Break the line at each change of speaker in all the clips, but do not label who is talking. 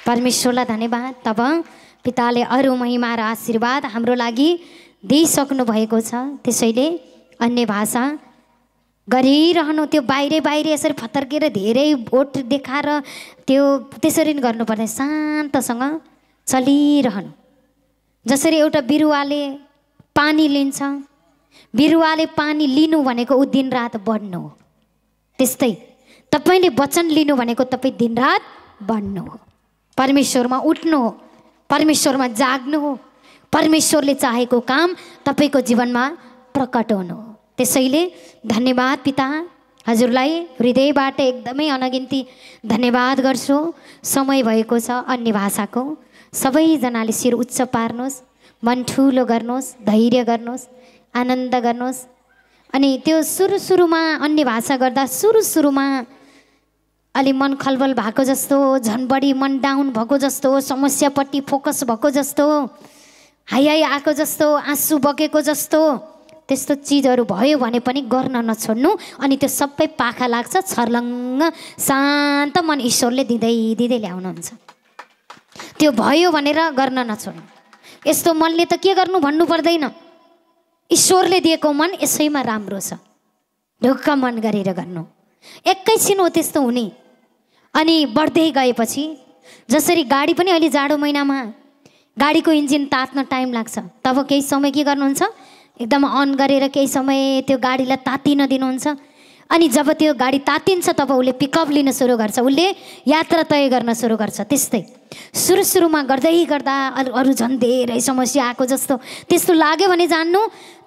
परमेश्वरलाई धन्यवाद। तब पिताले अरू महिमा र आशीर्वाद हाम्रो लागि दिइसक्नु भएको छ। त्यसैले अन्य भाषा गरिरहनु, त्यो बाहिर यसरी फतर्केर धेरै भोट देखाएर त्यो त्यसरी नै गर्नुपर्ने, शान्तसँग चलिरहनु। जसरी एउटा बिरुवाले पानी लिन्छ, बिरुवाले पानी लिनु भनेको ऊ दिनरात बढ्नु हो, त्यस्तै तपाईँले वचन लिनु भनेको तपाईँ दिनरात बढ्नु हो, परमेश्वरमा उठ्नु हो, परमेश्वरमा जाग्नु हो, परमेश्वरले चाहेको काम तपाईँको जीवनमा प्रकट हुनु हो। त्यसैले धन्यवाद पिता, हजुरलाई हृदयबाट एकदमै अनगिन्ती धन्यवाद गर्छु। समय भएको छ अन्य भाषाको, सबैजनाले शिर उच्च पार्नुहोस्, मन ठुलो गर्नुहोस्, धैर्य गर्नुहोस्, आनन्द गर्नुहोस्। अनि त्यो सुरुमा अन्य भाषा गर्दा सुरुमा अलि मन खलबल भएको जस्तो, झन् बढी मन डाउन भएको जस्तो, समस्यापट्टि फोकस भएको जस्तो, हाई आएको जस्तो, आँसु बगेको जस्तो, त्यस्तो चिजहरू भयो भने पनि गर्न नछोड्नु। अनि त्यो सबै पाखा लाग्छ, छर्लङ्ग शान्त मन ईश्वरले दिँदै ल्याउनुहुन्छ। त्यो भयो भनेर गर्न नछोड्नु। यस्तो मनले त के गर्नु भन्नु पर्दैन, ईश्वरले दिएको मन यसैमा राम्रो छ, ढुक्क मन गरेर गर्नु। एकैछिन हो त्यस्तो हुने। अनि बढ्दै गएपछि जसरी गाडी पनि अहिले जाडो महिनामा गाडीको इन्जिन तात्न टाइम लाग्छ, तब केही समय के गर्नुहुन्छ, एकदम अन गरेर केही समय त्यो गाडीलाई तातिन दिनुहुन्छ। अनि जब त्यो गाडी तातिन्छ तब उसले पिकअप लिन सुरु गर्छ, उसले यात्रा तय गर्न सुरु गर्छ। त्यस्तै सुरुमा गर्दा अरू झन् धेरै समस्या आएको जस्तो त्यस्तो लाग्यो भने जान्नु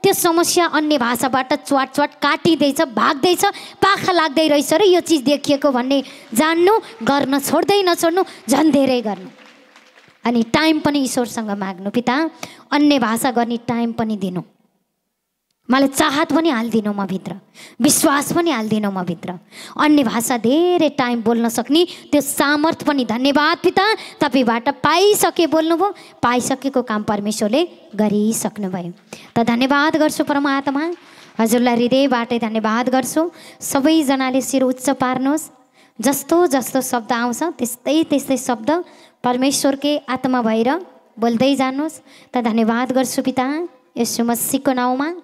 त्यो समस्या अन्य भाषाबाट च्वाट काटिँदैछ, भाग्दैछ, पाखा लाग्दै रहेछ र यो चिज देखिएको भन्ने जान्नु, गर्न छोड्दै नछोड्नु, झन् धेरै गर्नु। अनि टाइम पनि ईश्वरसँग माग्नु, पिता अन्य भाषा गर्ने टाइम पनि दिनु, मलाई चाहत पनि हालिदिनु म भित्र, विश्वास पनि हालिदिनु म भित्र, अन्य भाषा धेरै टाइम बोल्न सक्ने त्यो सामर्थ पनि। धन्यवाद पिता, तपाईँबाट पाइसके बोल्नुभयो, पाइसकेको काम परमेश्वरले गरिसक्नुभयो। त धन्यवाद गर्छु परमात्मा, हजुरलाई हृदयबाटै धन्यवाद गर्छु। सबैजनाले शिर उच्च पार्नुहोस्। जस्तो शब्द आउँछ त्यस्तै शब्द परमेश्वरकै आत्मा भएर बोल्दै जानुहोस्। त धन्यवाद गर्छु पिता, यसो मसीहको नाउँमा।